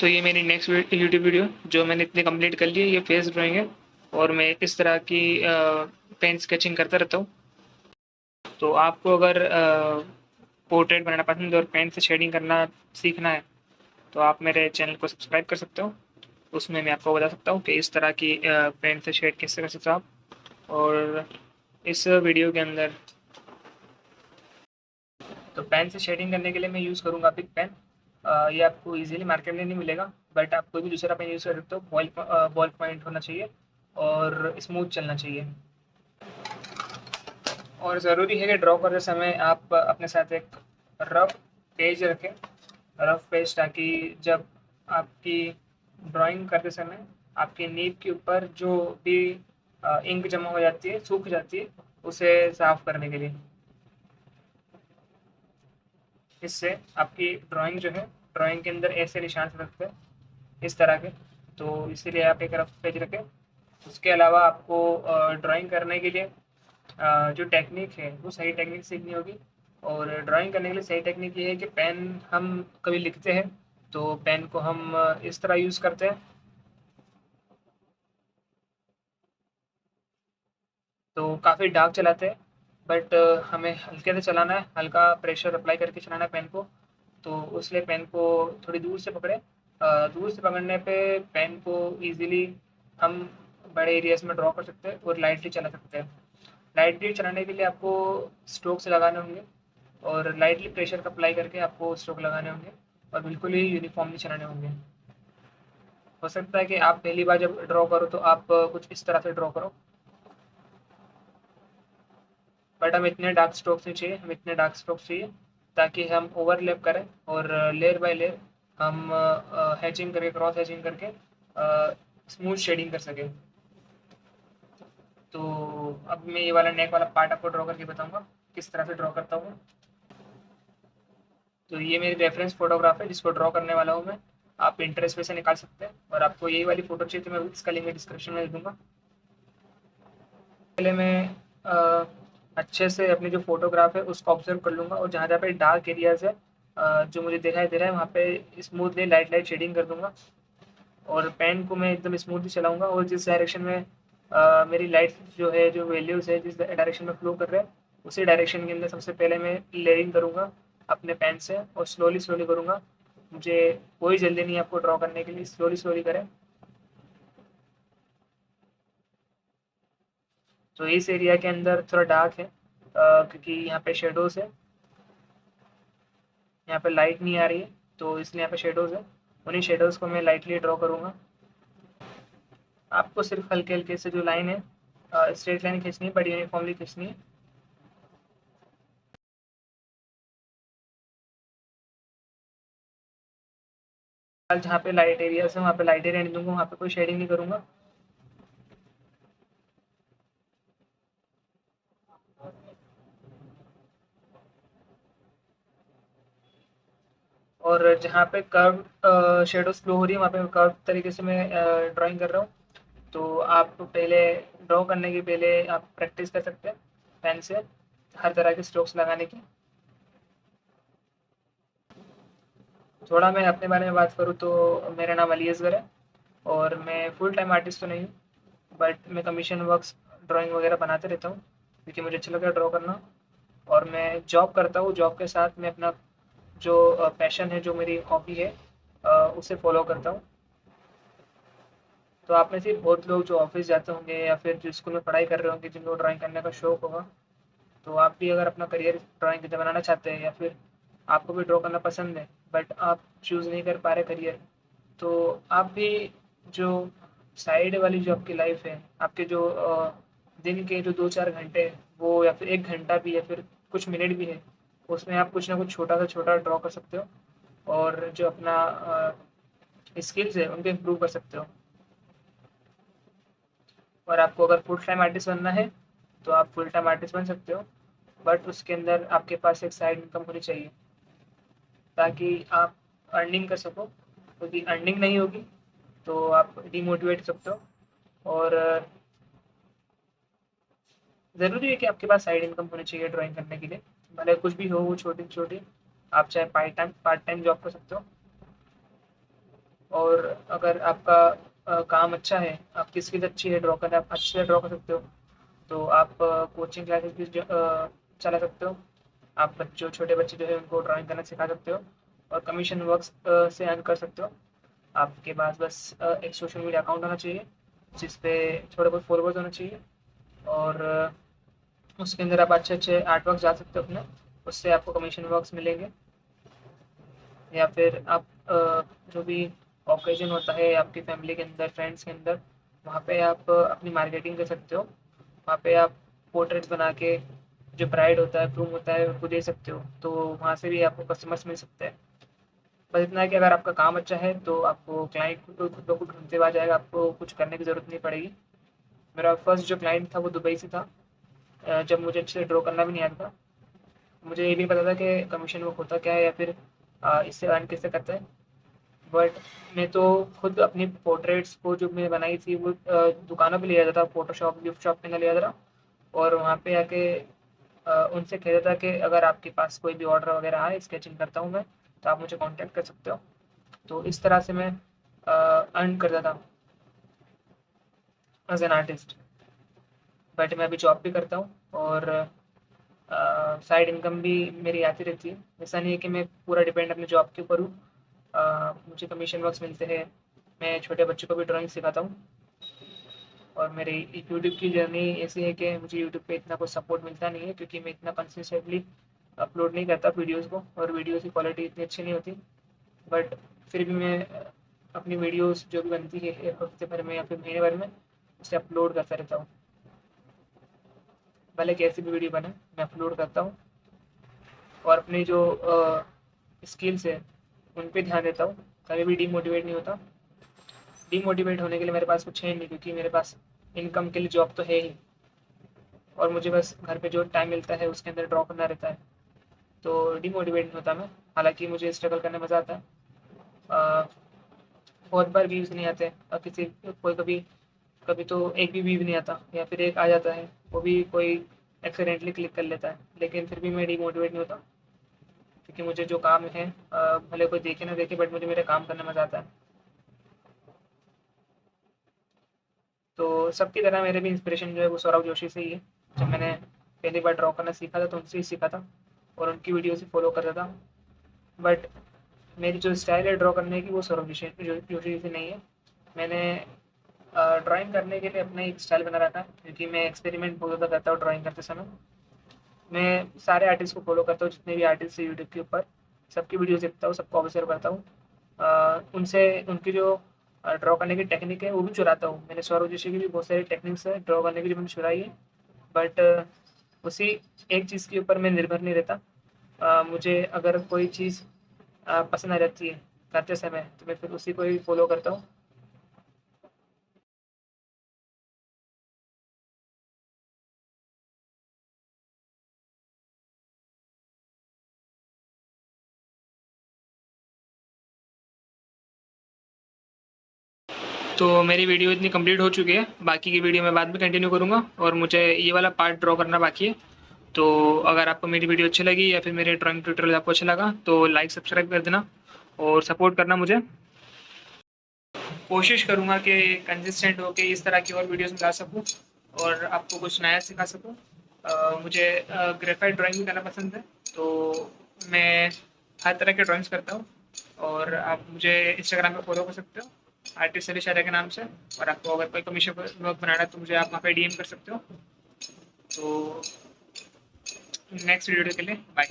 तो ये मेरी नेक्स्ट यूट्यूब वीडियो जो मैंने इतनी कंप्लीट कर ली है, ये फेस ड्राइंग है और मैं इस तरह की पेन स्केचिंग करता रहता हूँ। तो आपको अगर पोर्ट्रेट बनाना पसंद है और पेन से शेडिंग करना सीखना है तो आप मेरे चैनल को सब्सक्राइब कर सकते हो। उसमें मैं आपको बता सकता हूँ कि इस तरह की पेन से शेड कैसे कर सकते हो आप। और इस वीडियो के अंदर तो पेन से शेडिंग करने के लिए मैं यूज़ करूँगा बिग पेन। ये आपको इजीली मार्केट में नहीं मिलेगा, बट आप कोई भी दूसरा पेन यूज़ कर सकते हो। बॉल पॉइंट होना चाहिए और स्मूथ चलना चाहिए। और ज़रूरी है कि ड्रॉ करते समय आप अपने साथ एक रफ पेज रखें, रफ पेज, ताकि जब आपकी ड्राइंग करते समय आपकी नीब के ऊपर जो भी इंक जमा हो जाती है, सूख जाती है, उसे साफ करने के लिए। इससे आपकी ड्राइंग जो है, ड्राइंग के अंदर ऐसे निशान से रखते हैं इस तरह के। तो इसीलिए आप एक रफ पेज रखें। उसके अलावा आपको ड्राइंग करने के लिए जो टेक्निक है वो सही टेक्निक सीखनी होगी। और ड्राइंग करने के लिए सही टेक्निक ये है कि पेन हम कभी लिखते हैं तो पेन को हम इस तरह यूज़ करते हैं, तो काफ़ी डार्क चलाते हैं। बट हमें हल्के से चलाना है, हल्का प्रेशर अप्लाई करके चलाना है पेन को। तो इसलिए पेन को थोड़ी दूर से पकड़े। दूर से पकड़ने पे पेन को इजीली हम बड़े एरियाज में ड्रॉ कर सकते हैं और लाइटली चला सकते हैं। लाइटली चलाने के लिए आपको स्ट्रोक्स लगाने होंगे और लाइटली प्रेशर का अप्लाई करके आपको स्ट्रोक लगाने होंगे और बिल्कुल ही यूनिफॉर्मली चलाने होंगे। हो सकता है कि आप पहली बार जब ड्रॉ करो तो आप कुछ इस तरह से ड्रॉ करो, बट हम इतने डार्क स्ट्रोक्स नहीं चाहिए, हम इतने डार्क स्ट्रोक्स चाहिए ताकि हम ओवरलैप करें और लेयर बाय लेयर हम हैचिंग करके, क्रॉस हैचिंग करके स्मूथ शेडिंग कर सकें। तो अब मैं ये वाला नेक वाला पार्ट आपको ड्रॉ करके बताऊंगा किस तरह से ड्रॉ करता हूँ। तो ये मेरी रेफरेंस फोटोग्राफ है जिसको ड्रॉ करने वाला हूँ मैं। आप इंटरेस्ट पे से निकाल सकते हैं, और आपको यही वाली फोटो चाहिए तो मैं इसका लिंक डिस्क्रिप्शन में दे दूंगा। पहले मैं अच्छे से अपनी जो फोटोग्राफ है उसको ऑब्जर्व कर लूँगा और जहाँ जहाँ पे डार्क एरियाज है जो मुझे दिखाई दे रहा है, वहाँ पे स्मूथली लाइट लाइट शेडिंग कर दूंगा। और पेन को मैं एकदम स्मूथली चलाऊंगा और जिस डायरेक्शन में मेरी लाइट जो है, जो वैल्यूज़ है जिस डायरेक्शन में फ्लो कर रहे हैं, उसी डायरेक्शन के अंदर सबसे पहले मैं लेयरिंग करूँगा अपने पेन से और स्लोली स्लोली करूँगा। मुझे कोई जल्दी नहीं है आपको ड्रॉ करने के लिए, स्लोली स्लोली करें। तो इस एरिया के अंदर थोड़ा डार्क है क्योंकि यहाँ पे शेडोज़ है, यहाँ पे लाइट नहीं आ रही है, तो इसलिए यहाँ पे शेडोज़ है। उन्हीं शेडोज़ को मैं लाइटली ड्रॉ करूँगा। आपको सिर्फ हल्के हल्के से जो लाइन है स्ट्रेट लाइन खींचनी है, बट यूनिफॉर्मली खींचनी है। जहाँ पे लाइट एरियाज है वहाँ पे लाइट एरिया नहीं दूंगा, वहाँ पे कोई शेडिंग नहीं करूँगा। और जहाँ पे कर्व शेडोज फ्लो हो रही है वहाँ पे कर्व तरीके से मैं ड्राइंग कर रहा हूँ। तो आप पहले ड्रॉ करने के पहले आप प्रैक्टिस कर सकते हैं पेन से हर तरह के स्ट्रोक्स लगाने की। थोड़ा मैं अपने बारे में बात करूँ तो मेरा नाम अली असगर है और मैं फुल टाइम आर्टिस्ट तो नहीं हूँ, बट मैं कमीशन वर्क्स ड्राइंग वगैरह बनाते रहता हूँ क्योंकि मुझे अच्छा लगता है ड्रॉ करना। और मैं जॉब करता हूँ, जॉब के साथ मैं अपना जो पैशन है, जो मेरी हॉबी है, उसे फॉलो करता हूँ। तो आप में से बहुत लोग जो ऑफिस जाते होंगे या फिर जो स्कूल में पढ़ाई कर रहे होंगे, जिनको ड्राइंग करने का शौक होगा, तो आप भी अगर अपना करियर ड्राइंग का बनाना चाहते हैं या फिर आपको भी ड्रॉ करना पसंद है बट आप चूज़ नहीं कर पा रहे करियर, तो आप भी जो साइड वाली जो आपकी लाइफ है, आपके जो दिन के जो 2-4 घंटे वो या फिर 1 घंटा भी या फिर कुछ मिनट भी है, उसमें आप कुछ ना कुछ छोटा सा छोटा ड्रॉ कर सकते हो और जो अपना स्किल्स है उनको इम्प्रूव कर सकते हो। और आपको अगर फुल टाइम आर्टिस्ट बनना है तो आप फुल टाइम आर्टिस्ट बन सकते हो, बट उसके अंदर आपके पास एक साइड इनकम होनी चाहिए ताकि आप अर्निंग कर सको, क्योंकि अर्निंग नहीं होगी तो आप डिमोटिवेट हो सकते हो। और ज़रूरी है कि आपके पास साइड इनकम होनी चाहिए ड्राइंग करने के लिए, भले कुछ भी हो वो छोटी छोटी। आप चाहे पार्ट टाइम जॉब कर सकते हो। और अगर आपका काम अच्छा है, आपकी स्किल अच्छी है ड्रॉ करना, आप अच्छे से ड्रॉ कर सकते हो, तो आप कोचिंग क्लासेस भी चला सकते हो। आप बच्चों छोटे बच्चे जो है उनको ड्राइंग करना सिखा सकते हो और कमीशन वर्क्स से अर्न कर सकते हो। आपके पास बस एक सोशल मीडिया अकाउंट होना चाहिए जिस पे थोड़े बहुत फॉलोवर्स होना चाहिए, और उसके अंदर आप अच्छे अच्छे आर्ट वर्क डाल सकते हो अपने, उससे आपको कमीशन वर्क्स मिलेंगे। या फिर आप जो भी ओकेजन होता है आपकी फैमिली के अंदर, फ्रेंड्स के अंदर, वहाँ पे आप अपनी मार्केटिंग कर सकते हो। वहाँ पे आप पोर्ट्रेट्स बना के जो ब्राइड होता है, ग्रूम होता है, उनको दे सकते हो, तो वहाँ से भी आपको कस्टमर्स मिल सकते हैं। बस इतना है कि अगर आपका काम अच्छा है तो आपको क्लाइंट खुद ब खुद ढूँढते हुए आ जाएगा, आपको कुछ करने की ज़रूरत नहीं पड़ेगी। मेरा फर्स्ट जो क्लाइंट था वो दुबई से था, जब मुझे अच्छे से ड्रॉ करना भी नहीं आता था। मुझे ये भी पता था कि कमीशन वर्क होता क्या है या फिर इससे अर्न कैसे करते हैं। बट मैं तो खुद अपनी पोर्ट्रेट्स को जो मैंने बनाई थी वो दुकानों पे ले जाता था, फ़ोटोशॉप गिफ्ट शॉप के अंदर ले जाता था, और वहाँ पे आके उनसे कहता था कि अगर आपके पास कोई भी ऑर्डर वगैरह आए, स्केचिंग करता हूँ मैं, तो आप मुझे कॉन्टैक्ट कर सकते हो। तो इस तरह से मैं अर्न करता था एज एन आर्टिस्ट। बट मैं अभी जॉब भी करता हूँ और साइड इनकम भी मेरी आती रहती है। ऐसा नहीं है कि मैं पूरा डिपेंड अपने जॉब के ऊपर हूँ। मुझे कमीशन वर्क्स मिलते हैं, मैं छोटे बच्चों को भी ड्राइंग सिखाता हूँ। और मेरी यूट्यूब की जर्नी ऐसी है कि मुझे यूट्यूब पे इतना कुछ सपोर्ट मिलता नहीं है, क्योंकि मैं इतना कंसिस्टेंटली अपलोड नहीं करता वीडियोज़ को, और वीडियोज़ की क्वालिटी इतनी अच्छी नहीं होती। बट फिर भी मैं अपनी वीडियोज़ जो भी बनती है एक हफ्ते भर में या फिर महीने भर में उसे अपलोड करता रहता हूँ। भले कैसी भी वीडियो बने मैं अपलोड करता हूँ, और अपनी जो स्किल्स है उन पे ध्यान देता हूँ, कभी भी डीमोटिवेट नहीं होता। डीमोटिवेट होने के लिए मेरे पास कुछ है नहीं, क्योंकि मेरे पास इनकम के लिए जॉब तो है ही, और मुझे बस घर पे जो टाइम मिलता है उसके अंदर ड्रॉ करना रहता है, तो डीमोटिवेट नहीं होता मैं। हालांकि मुझे स्ट्रगल करने में मज़ा आता है। अ, बहुत बार व्यूज़ नहीं आते, किसी कोई कभी कभी तो एक भी व्यू नहीं आता, या फिर एक आ जाता है वो भी कोई एक्सीडेंटली क्लिक कर लेता है, लेकिन फिर भी मैं डीमोटिवेट नहीं होता, क्योंकि मुझे जो काम है भले कोई देखे ना देखे, बट मुझे मेरे काम करने में मज़ा आता है। तो सबकी तरह मेरे भी इंस्पिरेशन जो है वो सौरभ जोशी से ही है। जब मैंने पहली बार ड्रॉ करना सीखा था तो उनसे ही सीखा था, और उनकी वीडियो से फॉलो करता था। बट मेरी जो स्टाइल है ड्रॉ करने की वो सौरभ जोशी से नहीं है। मैंने ड्राइंग करने के लिए अपना एक स्टाइल बना रखा है, क्योंकि मैं एक्सपेरिमेंट बहुत ज़्यादा करता हूँ ड्राइंग करते समय। मैं सारे आर्टिस्ट को फॉलो करता हूँ, जितने भी आर्टिस्ट हैं यूट्यूब के ऊपर, सबकी वीडियोस देखता हूँ, सबको ऑब्जर्व करता हूँ। उनसे उनकी जो ड्रॉ करने की टेक्निक है वो भी चुराता हूँ। मैंने सौरभ जोशी की भी बहुत सारी टेक्निक्स है ड्रॉ करने की जो मैंने चुराई है। बट उसी एक चीज़ के ऊपर मैं निर्भर नहीं रहता। मुझे अगर कोई चीज़ पसंद आ जाती है करते समय, तो मैं फिर उसी को ही फॉलो करता हूँ। तो मेरी वीडियो इतनी कंप्लीट हो चुकी है, बाकी की वीडियो मैं बाद में कंटिन्यू करूँगा, और मुझे ये वाला पार्ट ड्रॉ करना बाकी है। तो अगर आपको मेरी वीडियो अच्छी लगी या फिर मेरे ड्राइंग ट्यूटोरियल आपको अच्छा लगा तो लाइक सब्सक्राइब कर देना और सपोर्ट करना मुझे। कोशिश करूँगा कि कंसिस्टेंट होके इस तरह की और वीडियोस ला सकूँ और आपको कुछ नया सिखा सकूँ। मुझे ग्रेफाइट ड्राइंग भी करना पसंद है, तो मैं हर तरह के ड्राइंग्स करता हूँ। और आप मुझे इंस्टाग्राम पे फॉलो कर सकते हो, आर्टिस्ट अली शारिया के नाम से। और आपको अगर कोई कमीशन वर्क बनाना है तो मुझे आप वहाँ पे डीएम कर सकते हो। तो नेक्स्ट वीडियो के लिए बाय।